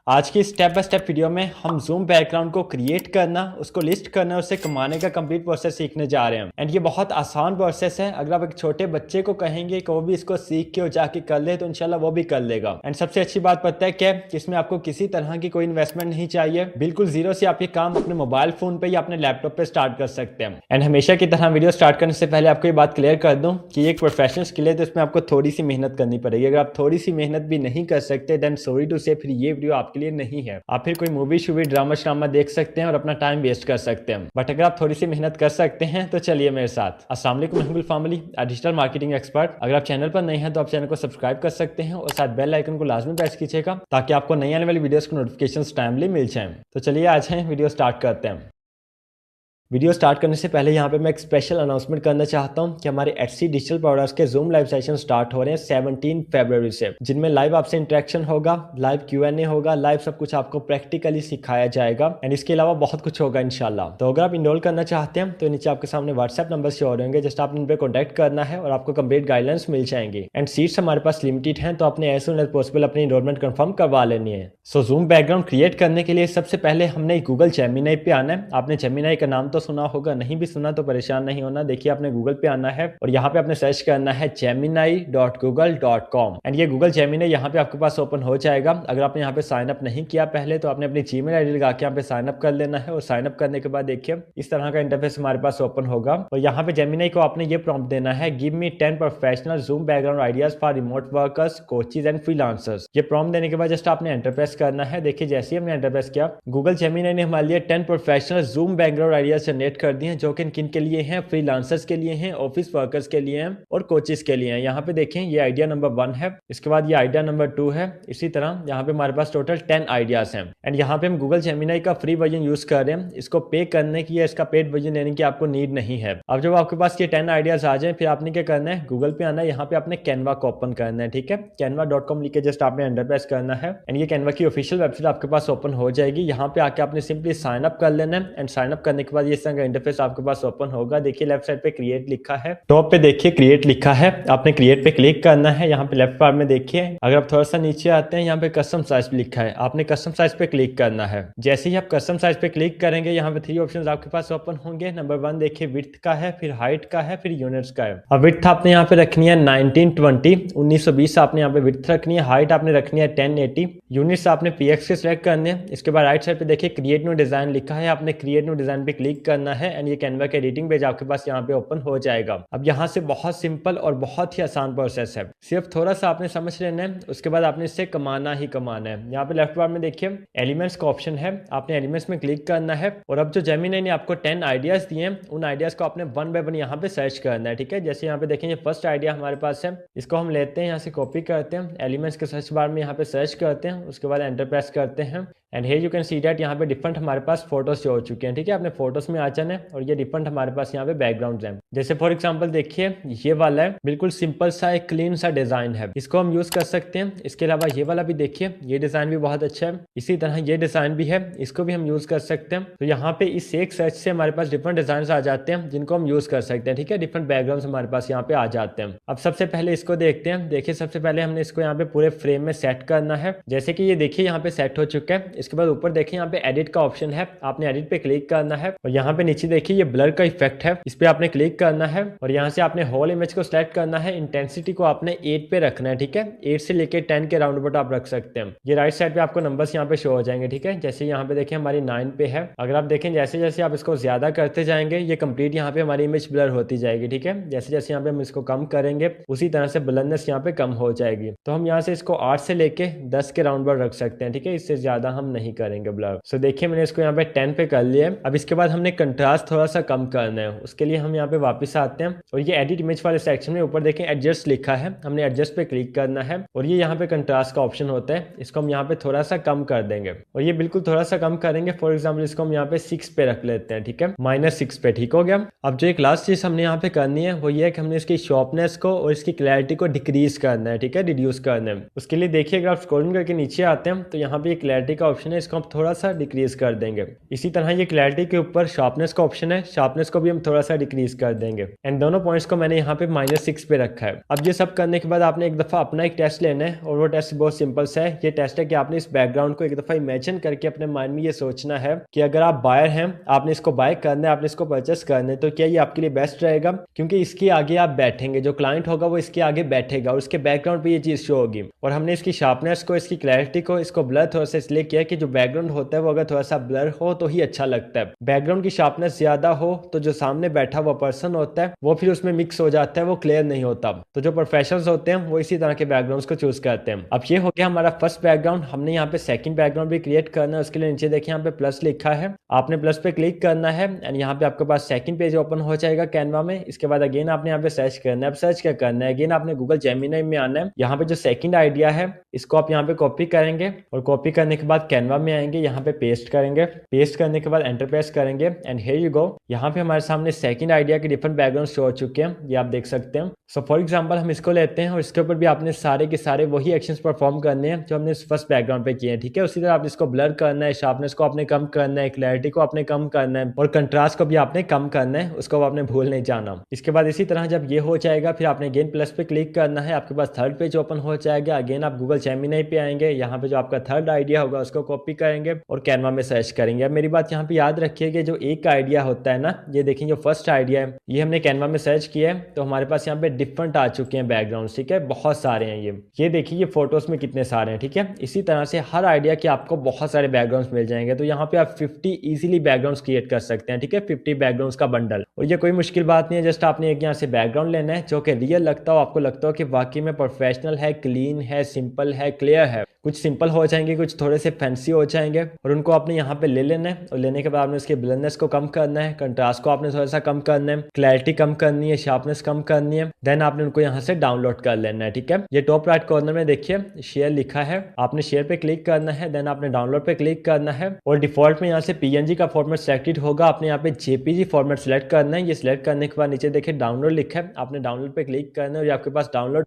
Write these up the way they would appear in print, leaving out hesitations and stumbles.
आज की step by step video में हम जूम बैकग्राउंड को क्रिएट करना, उसको लिस्ट करना, उससे कमाने का कंप्लीट प्रोसेस सीखने जा रहे हैं। एंड ये बहुत आसान प्रोसेस है। अगर आप एक छोटे बच्चे को कहेंगे कि वो भी इसको सीख के और जाके कर ले तो इंशाल्लाह वो भी कर लेगा। एंड सबसे अच्छी बात पता है क्या, कि इसमें आपको किसी तरह की कोई इन्वेस्टमेंट नहीं चाहिए। बिल्कुल जीरो से आप ये काम अपने मोबाइल फोन पे या अपने लैपटॉप पे स्टार्ट कर सकते हैं। एंड हमेशा की तरह वीडियो स्टार्ट करने से पहले आपको ये बात क्लियर कर दूं कि ये एक प्रोफेशनल स्किल है, तो इसमें आपको थोड़ी सी मेहनत करनी पड़ेगी। अगर आप थोड़ी सी मेहनत भी नहीं कर सकते देन सॉरी टू से फिर ये वीडियो आपके लिए नहीं है। आप फिर कोई मूवी शूवी ड्रामा श्रामा देख सकते हैं और अपना टाइम वेस्ट कर सकते हैं। बट अगर आप थोड़ी सी मेहनत कर सकते हैं तो चलिए मेरे साथ। अस्सलाम वालेकुम, मैं फैमिली डिजिटल मार्केटिंग एक्सपर्ट। अगर आप चैनल पर नए हैं तो आप चैनल को सब्सक्राइब कर सकते हैं और साथ बेल आइकन को लाजमी प्रेस कीजिएगा ताकि आपको नई आने वाली वीडियोस के नोटिफिकेशन टाइमली मिल जाए। तो चलिए आज हैं वीडियो स्टार्ट करते हैं। वीडियो स्टार्ट करने से पहले यहाँ पे मैं एक स्पेशल अनाउंसमेंट करना चाहता हूँ कि हमारे एचसी डिजिटल प्रोडक्ट्स के जूम लाइव सेशन स्टार्ट हो रहे हैं 17 फरवरी से, जिनमें लाइव आपसे इंटरेक्शन होगा, लाइव Q&A होगा, लाइव सब कुछ आपको प्रैक्टिकली सिखाया जाएगा। एंड इसके अलावा बहुत कुछ होगा इंशाल्लाह। तो अगर आप इनरोल करना चाहते हैं तो नीचे आपके सामने व्हाट्सएप नंबर शो हो होंगे, जस्ट आपने इन पर कॉन्टैक्ट करना है और आपको कंप्लीट गाइडलाइंस मिल जाएंगी। एंड सीट्स हमारे पास लिमिटेड हैं, तो आपने एज सून एज पॉसिबल अपनी इनरोलमेंट कंफर्म करवा लेनी है। सो जूम बैकग्राउंड क्रिएट करने के लिए सबसे पहले हमने गूगल जेमिनी पे आना है। आपने जेमिनी का नाम तो सुना होगा, नहीं भी सुना तो परेशान नहीं होना। देखिए आपने गूगल पे आना है और यहाँ पे आपने सर्च करना है gemini.google.com। एंड ये गूगल जेमिनी यहाँ पे आपके पास ओपन हो जाएगा। अगर आपने यहाँ पे साइन अप नहीं किया पहले तो आपने अपनी जीमेल आईडी लगा के यहाँ पे साइन अप कर लेना है। और साइन अप करने के बाद देखिए इस तरह का इंटरफेस हमारे पास ओपन होगा और यहाँ पे जेमिनी को आपने ये प्रॉम्प्ट देना है, give me 10 professional zoom background ideas for remote workers, coaches and freelancers. ये प्रॉम्प्ट देने के बाद जस्ट आपने एंटर प्रेस करना है। देखिए जैसे ही हमने एंटर प्रेस किया गूगल जेमिनी ने हमारे लिए 10 professional zoom background ideas generate कर दिए हैं, जो कि किन के लिए हैं, फ्रीलांसर्स के लिए हैं, ऑफिस वर्कर्स के लिए हैं और कोचेस के लिए हैं। यहाँ पे देखें ये आइडिया नंबर 1 है, इसके बाद ये आइडिया नंबर 2 है। इसी तरह यहाँ पे हमारे पास टोटल 10 आइडियाज हैं। एंड यहाँ पे हम गूगल जेमिनी का फ्री वर्जन यूज कर रहे हैं। इसको पे करने की या इसका पेड वर्जन लेने की आपको नीड नहीं है। अब जब आपके पास ये 10 आइडियाज आ जाए फिर आपने क्या करना है, गूगल पे आना है, यहाँ पे आपने कैनवा को ओपन करना है। ठीक है, canva.com लिख के जस्ट आपने एंटर प्रेस करना है एंड ये कैनवा की ऑफिशियल वेबसाइट आपके पास ओपन हो जाएगी। यहाँ पे आके आपने सिंपली साइन अप कर लेना है एंड साइन अप करने के बाद ये इस तरह का इंटरफेस आपके पास ओपन होगा। देखिए लेफ्ट साइड पे क्रिएट लिखा है, टॉप पे देखिए क्रिएट लिखा है, आपने क्रिएट पे क्लिक करना है। यहाँ पे लेफ्ट पार्ट में देखिए अगर आप थोड़ा सा नीचे आते हैं यहाँ पे कस्टम साइज लिखा है, आपने कस्टम साइज पे क्लिक करना है। जैसे ही आप कस्टम साइज पे क्लिक करेंगे यहाँ पे 3 ऑप्शंस आपके पास ओपन होंगे। नंबर 1 देखिए विड्थ का है, फिर हाइट का है, फिर यूनिट्स का है। अब विड्थ आपने यहाँ पे रखनी है 1920 आपने यहाँ पे विड्थ रखनी है, हाइट आपने रखनी है 1080, यूनिट्स आपने px के सिलेक्ट करने हैं। इसके बाद राइट साइड पे देखिए क्रिएट न्यू डिजाइन लिखा है, आपने क्रिएट न्यू डिजाइन पे क्लिक करना है एंड ये कैनवा के एडिटिंग पेज आपके पास यहाँ पे ओपन हो जाएगा। अब यहाँ से बहुत सिंपल और बहुत ही आसान प्रोसेस है, सिर्फ थोड़ा सा आपने समझ लेना है, उसके बाद आपने इससे कमाना ही कमाना है। यहाँ पे लेफ्ट बार में देखिए एलिमेंट्स का ऑप्शन है, आपने एलिमेंट्स में क्लिक करना है और अब जो जेमिनी ने आपको 10 आइडियाज दिए हैं उन आइडियाज को आपने 1 बाय 1 यहाँ पे सर्च करना है। ठीक है, जैसे यहाँ पे देखें ये फर्स्ट आइडिया हमारे पास है, इसको हम लेते हैं यहाँ से कॉपी करते हैं, एलिमेंट्स के सर्च बार में यहाँ पे सर्च करते हैं, उसके बाद एंटर प्रेस करते हैं and here you can see that यहाँ पे डिफरेंट हमारे पास फोटोज शो हो चुके हैं। ठीक है, आपने फोटोज में आ जाना है और ये डिफरेंट हमारे पास यहाँ पे बैकग्राउंड है। जैसे फॉर एग्जांपल देखिए ये वाला है, बिल्कुल सिंपल सा एक क्लीन सा डिजाइन है, इसको हम यूज कर सकते हैं। इसके अलावा ये वाला भी देखिए, ये डिजाइन भी बहुत अच्छा है, इसी तरह ये डिजाइन भी है, इसको भी हम यूज कर सकते हैं। तो यहाँ पे इस एक सर्च से हमारे पास डिफरेंट डिजाइन आ जाते हैं जिनको हम यूज कर सकते हैं। ठीक है, डिफरेंट बैकग्राउंड हमारे पास यहाँ पे आ जाते हैं। अब सबसे पहले इसको देखते हैं। देखिए सबसे पहले हमने इसको यहाँ पे पूरे फ्रेम में सेट करना है, जैसे कि ये देखिए यहाँ पे सेट हो चुका है। इसके बाद ऊपर देखिए यहाँ पे एडिट का ऑप्शन है, आपने एडिट पे क्लिक करना है और यहाँ पे नीचे देखिए ये ब्लर का इफेक्ट है, इस पे आपने क्लिक करना है और यहाँ से आपने होल इमेज को सिलेक्ट करना है। इंटेंसिटी को आपने 8 पे रखना है। ठीक है, 8 से लेके 10 के राउंड अबाउट आप रख सकते हैं। ये राइट साइड पे आपको नंबर्स यहाँ पे शो हो जाएंगे। ठीक है, जैसे यहाँ पे देखिए हमारी 9 पे है, अगर आप देखें जैसे जैसे आप इसको ज्यादा करते जाएंगे ये कंप्लीट यहाँ पे हमारी इमेज ब्लर होती जाएगी। ठीक है, जैसे जैसे यहाँ पे हम इसको कम करेंगे उसी तरह से ब्लरनेस यहाँ पे कम हो जाएगी। तो हम यहाँ से इसको 8 से लेके 10 के राउंड अबाउट रख सकते हैं। ठीक है, इससे ज्यादा हम नहीं करेंगे ब्लर। सो देखिए मैंने इसको यहाँ पे 10 पे कर लिया है। अब इसके बाद हमने कंट्रास्ट थोड़ा सा कम करना है, उसके लिए हम यहाँ पे वापस आते हैं और ये एडिट इमेज वाले सेक्शन में ऊपर देखें एडजस्ट लिखा है, हमने एडजस्ट पे क्लिक करना है और ये यहाँ पे कंट्रास्ट का ऑप्शन होता है, इसको हम यहाँ पे थोड़ा सा कम कर देंगे और ये बिल्कुल थोड़ा सा कम करेंगे। फॉर एग्जाम्पल इसको हम यहाँ पे 6 पे रख लेते हैं। ठीक है, -6 पे। ठीक हो गया। अब जो एक लास्ट चीज हमने यहाँ पे करनी है वो ये है कि हमने इसकी शार्पनेस को और इसकी क्लैरिटी को डिक्रीज करना है। ठीक है, रिड्यूस करना है। उसके लिए देखिए अगर आप स्क्रॉलिंग करके नीचे आते हैं तो यहाँ पे क्लैरिटी का ऑप्शन है इसको हम थोड़ा सा डिक्रीज कर देंगे। इसी तरह ये क्लैरिटी के ऊपर शार्पनेस का ऑप्शन है, शार्पनेस को भी हम थोड़ा सा डिक्रीज कर देंगे। एंड दोनों पॉइंट्स को मैंने यहाँ पे -6 पे रखा है। अब ये सब करने के बाद आपने एक दफा अपना एक टेस्ट लेना है और वो टेस्ट बहुत सिंपल सा है। ये टेस्ट है कि आपने इस बैकग्राउंड को एक दफा इमेजिन करके अपने माइंड में ये सोचना है कि अगर आप बायर हैं, आपने इसको बाय करना है, आपने इसको परचेस करना है, तो क्या ये आपके लिए बेस्ट रहेगा, क्योंकि इसके आगे आप बैठेंगे, जो क्लाइंट होगा वो इसके आगे बैठेगा और उसके बैकग्राउंड पे ये चीज शो होगी। और हमने इसकी शार्पनेस को, इसकी क्लैरिटी को, इसको ब्लर थोड़ा सा इसलिए किया कि जो बैकग्राउंड होता है वो अगर थोड़ा सा ब्लर हो तो ही अच्छा लगता है। बैकग्राउंड की शार्पनेस ज्यादा हो तो जो सामने बैठा हुआ पर्सन होता है वो फिर उसमें मिक्स हो जाता है, वो क्लियर नहीं होता। तो जो प्रोफेशनल्स होते हैं वो इसी तरह के बैकग्राउंड्स को चूज करते हैं। अब ये हो गया हमारा फर्स्ट बैकग्राउंड। हमने यहाँ पे सेकंड बैकग्राउंड भी क्रिएट करना है। उसके लिए नीचे देखिए यहाँ पे प्लस लिखा है, आपने प्लस पे क्लिक करना है एंड यहाँ पे आपके पास सेकंड पेज ओपन हो जाएगा कैनवा में। इसके बाद अगेन आपने यहाँ पे सर्च करना है। अब सर्च क्या करना है, अगेन आपने गूगल जेमिनी में आना है। यहाँ पे जो सेकंड आइडिया है इसको आप यहाँ पे कॉपी करेंगे और कॉपी करने के बाद कैनवा में आएंगे, यहाँ पे पेस्ट करेंगे। पेस्ट करने के बाद एंटर प्रेस करेंगे एंड हियर यू गो। यहाँ पे हमारे सामने सेकंड आइडिया के डिफरेंट बैकग्राउंड शो हो चुके हैं, ये आप देख सकते हैं। सो फॉर एग्जांपल हम इसको लेते हैं और इसके ऊपर भी आपने सारे के सारे वही एक्शंस परफॉर्म करने हैं जो हमने फर्स्ट बैकग्राउंड पे किए हैं, ठीक है। उसी तरह आपने इसको ब्लर करना है, शार्पनेस को आपने कम करना है, क्लैरिटी को आपने कम करना है और कंट्रास्ट को भी आपने कम करना है, उसको आपने भूल नहीं जाना। इसके बाद इसी तरह जब ये हो जाएगा फिर आपने अगेन प्लस पे क्लिक करना है, आपके पास थर्ड पेज ओपन हो जाएगा। अगेन आप गूगल जेमिनी पे आएंगे, यहाँ पे जो आपका थर्ड आइडिया होगा उसको कॉपी करेंगे और कैनवा में सर्च करेंगे। अब मेरी बात यहाँ पे याद रखिए कि जो एक आइडिया होता है ना, ये देखिए जो फर्स्ट आइडिया है ये हमने कैनवा में सर्च किया है तो हमारे पास यहाँ पे डिफरेंट आ चुके हैं बैकग्राउंड, ठीक है, बहुत सारे हैं। ये देखिए ये फोटोज में कितने सारे हैं, ठीक है। इसी तरह से हर आइडिया के आपको बहुत सारे बैकग्राउंड्स मिल जाएंगे। तो यहाँ पे आप 50 इजीली बैकग्राउंड्स क्रिएट कर सकते हैं, ठीक है, 50 बैकग्राउंड्स का बंडल। और ये कोई मुश्किल बात नहीं है, जस्ट आपने एक यहाँ से बैकग्राउंड लेना है जो कि रियल लगता हो, आपको लगता हो कि वाकई में प्रोफेशनल है, क्लीन है, सिंपल है, क्लियर है। कुछ सिंपल हो जाएंगे, कुछ थोड़े से फैंसी हो जाएंगे और उनको आपने यहाँ पे ले लेना है और लेने के बाद आपने उसके ब्लरनेस को कम करना है, कंट्रास्ट को आपने थोड़ा सा कम करना है, क्लैरिटी कम करनी है, शार्पनेस कम करनी है। देन आपने उनको यहाँ से डाउनलोड कर लेना है, ठीक है। ये टॉप राइट कॉर्नर में देखिए शेयर लिखा है, आपने शेयर पे क्लिक करना है, देन आपने डाउनलोड पे क्लिक करना है और डिफॉल्ट में यहाँ से पीएनजी का फॉर्मेट सेलेक्टेड होगा, आपने यहाँ पे जेपीजी फॉर्मेट सेलेक्ट करना है। ये सिलेक्ट करने के बाद नीचे देखिए डाउनलोड लिखा है, आपने डाउनलोड पे क्लिक करना है और ये आपके पास डाउनलोड।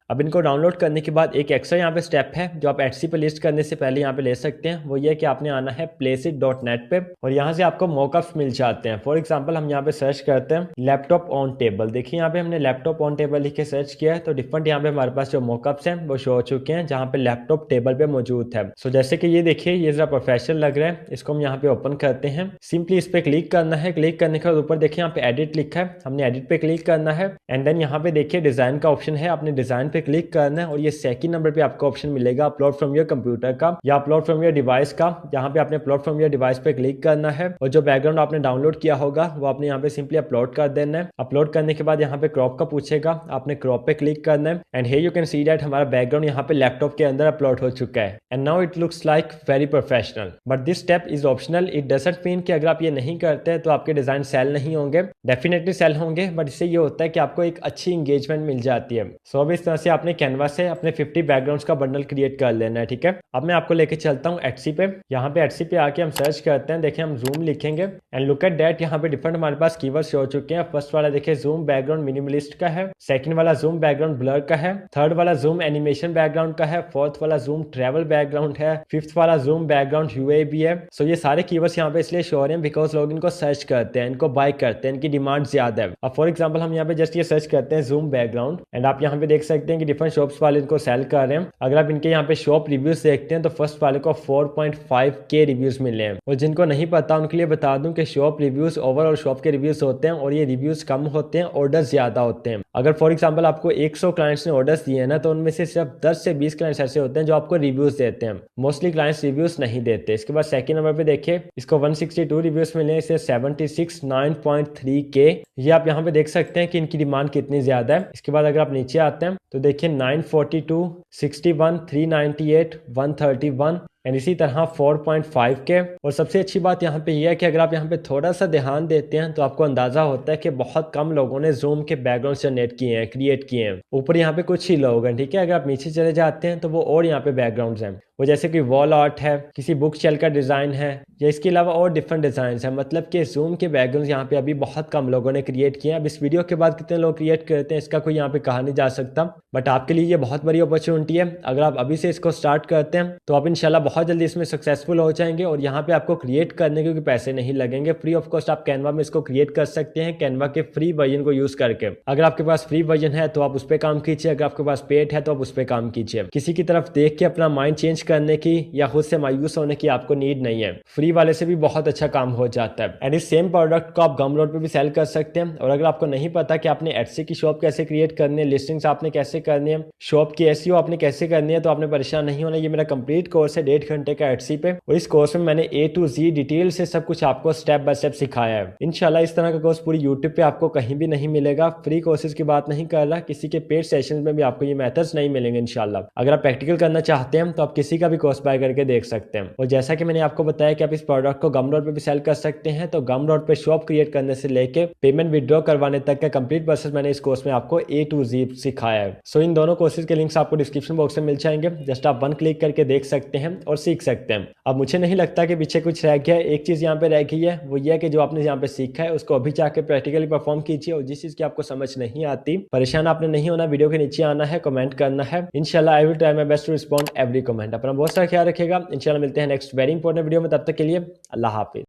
अब इनको डाउनलोड करने के बाद एक एक्स्ट्रा यहाँ पे स्टेप है जो आप एटसी पे लिस्ट करने से पहले यहाँ पे ले सकते हैं, वो ये कि आपने आना है placeit.net पे और यहाँ से आपको मॉकअप्स मिल जाते हैं। फॉर एग्जांपल हम यहाँ पे सर्च करते हैं लैपटॉप ऑन टेबल, देखिए यहाँ पे हमने लैपटॉप ऑन टेबल लिख के सर्च किया है तो डिफरेंट यहाँ पे हमारे पास जो मॉकअप्स हैं वो शो हो चुके हैं जहाँ पे लैपटॉप टेबल पे मौजूद है। सो जैसे कि ये देखिए ये जरा प्रोफेशनल लग रहा है, इसको हम यहाँ पे ओपन करते हैं। सिंपली इस पे क्लिक करना है, क्लिक करने के बाद ऊपर देखिए यहाँ पे एडिट लिखा है, हमने एडिट पे क्लिक करना है एंड देन यहाँ पे देखिए डिजाइन का ऑप्शन है, आपने डिजाइन पे क्लिक करना है और ये सेकंड नंबर पे आपको ऑप्शन मिलेगा अपलोड फ्रॉम योर कंप्यूटर का या अपलोड फ्रॉम योर डिवाइस का। यहाँ पे आपने अपलोड फ्रॉम योर डिवाइस पे क्लिक करना है और जो बैकग्राउंड आपने डाउनलोड किया होगा वो आपने यहाँ पे सिंपली अपलोड कर देना है। अपलोड करने के बाद यहाँ पे क्रॉप का पूछेगा, आपने क्रॉप पे क्लिक करना है and here you can see that हमारा बैकग्राउंड यहाँ पे लैपटॉप के अंदर अपलोड हो चुका है and now it looks like very professional. But this step is optional, it doesn't mean कि अगर आप ये नहीं करते तो आपके डिजाइन सेल नहीं होंगे, डेफिनेटली सेल होंगे, बट इससे ये होता है कि आपको एक अच्छी इंगेजमेंट मिल जाती है। सो अब इस तरह से आपने कैनवा से अपने 50 बैकग्राउंड्स का बंडल क्रिएट कर लेना है, ठीक है। अब मैं आपको लेके चलता हूँ एटसी पे। यहाँ पे एटसी पे आके हम सर्च करते हैं, देखिए हम जूम लिखेंगे एंड लुक एट दैट यहाँ पे डिफरेंट हमारे पास कीवर्ड्स हो चुके हैं। फर्स्ट वाला देखिए जूम बैकग्राउंड मिनिमलिस्ट का है, सेकंड वाला जूम बैकग्राउंड ब्लर का है, थर्ड वाला जूम एनिमेशन बैकग्राउंड का है, फोर्थ वाला जूम ट्रैवल बैकग्राउंड है, फिफ्थ वाला जूम बैकग्राउंड यूएवी है। सो ये सारे कीवर्ड्स यहाँ पे इसलिए शो हो रहे हैं बिकॉज लोग इनको सर्च करते हैं, इनको बाय करते हैं, इनकी डिमांड ज्यादा है। अब फॉर एग्जाम्पल हम यहाँ पे जस्ट ये सर्च करते हैं जूम बैकग्राउंड एंड आप यहाँ पे देख सकते हैं कि डिफरेंट शॉप्स वाले इनको सेल कर रहे हैं। अगर आप इनके यहाँ पे शॉप रिव्यूज देखते हैं तो फर्स्ट वाले को 4.5K रिव्यूज मिले हैं और जिनको नहीं पता उनके लिए बता दूं कि शॉप रिव्यूज ओवरऑल शॉप के रिव्यूज होते हैं और ये रिव्यूज कम होते हैं, ऑर्डर्स ज्यादा होते हैं। अगर फॉर एग्जांपल आपको 100 क्लाइंट्स ने ऑर्डर्स दिए हैं ना तो उनमें से सिर्फ 10 से 20 क्लाइंट्स ऐसे होते हैं जो आपको रिव्यूज देते हैं, मोस्टली क्लाइंट्स रिव्यूज नहीं देते। इसके बाद सेकंड नंबर पे देखिए इसको 162 रिव्यूज मिले, इसे 76 9.3K। ये आप यहाँ पे देख सकते हैं कि इनकी डिमांड कितनी ज्यादा है। इसके बाद अगर आप नीचे आते हैं तो देखिए 942 61 398 131 एंड इसी तरह 4.5K। और सबसे अच्छी बात यहाँ पे यह है कि अगर आप यहाँ पे थोड़ा सा ध्यान देते हैं तो आपको अंदाजा होता है कि बहुत कम लोगों ने जूम के बैकग्राउंड जनरेट किए हैं, क्रिएट किए हैं। ऊपर यहाँ पे कुछ ही लोग हैं, ठीक है। अगर आप नीचे चले जाते हैं तो वो और यहाँ पे बैकग्राउंड्स हैं वो जैसे कि वॉल आर्ट है, किसी बुक शेल का डिजाइन है, या इसके अलावा और डिफरेंट डिजाइन है। मतलब कि जूम के बैकग्राउंड यहाँ पे अभी बहुत कम लोगों ने क्रिएट किए हैं। अब इस वीडियो के बाद कितने लोग क्रिएट करते हैं इसका कोई यहाँ पे कहा नहीं जा सकता, बट आपके लिए ये बहुत बड़ी अपॉर्चुनिटी है। अगर आप अभी से इसको स्टार्ट करते हैं तो आप इंशाल्लाह बहुत जल्दी इसमें सक्सेसफुल हो जाएंगे। और यहाँ पे आपको क्रिएट करने के पैसे नहीं लगेंगे, फ्री ऑफ कॉस्ट आप कैनवा में इसको क्रिएट कर सकते हैं, कैनवा के फ्री वर्जन को यूज करके। अगर आपके पास फ्री वर्जन है तो आप उस पर काम कीजिए, अगर आपके पास पेड है तो आप उस पर काम कीजिए। किसी की तरफ देख के अपना माइंड चेंज करने की या खुद से मायूस होने की आपको नीड नहीं है, फ्री वाले से भी बहुत अच्छा काम हो जाता है। एंड इस सेम प्रोडक्ट को आप गमरोड पे भी सेल कर सकते हैं। और अगर आपको नहीं पता कि आपने एटसी की शॉप कैसे क्रिएट करनी है, लिस्टिंग्स आपने कैसे करनी है, शॉप की एसईओ आपने कैसे करनी है, तो आपने परेशान नहीं होना। ये मेरा कंप्लीट कोर्स है 1.5 घंटे का एटसी पे, और इस कोर्स में मैंने A to Z डिटेल से सब कुछ आपको स्टेप बाय स्टेप सिखाया है। इंशाल्लाह इस तरह का कोर्स पूरी यूट्यूब पे आपको कहीं भी नहीं मिलेगा। फ्री कोर्सेज की बात नहीं कर रहा, किसी के पेड सेशन में भी आपको ये मेथड्स नहीं मिलेंगे इंशाल्लाह। अगर आप प्रैक्टिकल करना चाहते हैं तो आप किसी का भी कोर्स बाय करके देख सकते हैं। और जैसा कि मैंने आपको बताया कि आप इस प्रोडक्ट को गमरोड पे भी सेल कर सकते हैं, तो गमरोड पे शॉप क्रिएट करने से लेके पेमेंट विड्रॉ करवाने तक का कंप्लीट प्रोसेस मैंने इस कोर्स में आपको A to Z सिखाया है। सो इन दोनों कोर्सेज के लिंक्स आपको डिस्क्रिप्शन बॉक्स में मिल जाएंगे, जस्ट आप 1 क्लिक करके देख सकते हैं और सीख सकते हैं। अब मुझे नहीं लगता कि पीछे कुछ रह गया है। एक चीज यहाँ पे रह गई है, वो ये है कि जो आपने यहाँ पे सीखा है उसको अभी जाके प्रैक्टिकली परफॉर्म कीजिए। और जिस चीज की आपको समझ नहीं आती, परेशान आपने नहीं होना, वीडियो के नीचे आना है, कमेंट करना है। इंशाल्लाह I will try my best to respond every comment. अपना बहुत सारा ख्याल रखिएगा, इंशाल्लाह मिलते हैं नेक्स्ट वेरी इंपॉर्टेंट वीडियो में। तब तक के लिए अल्लाह हाफिज।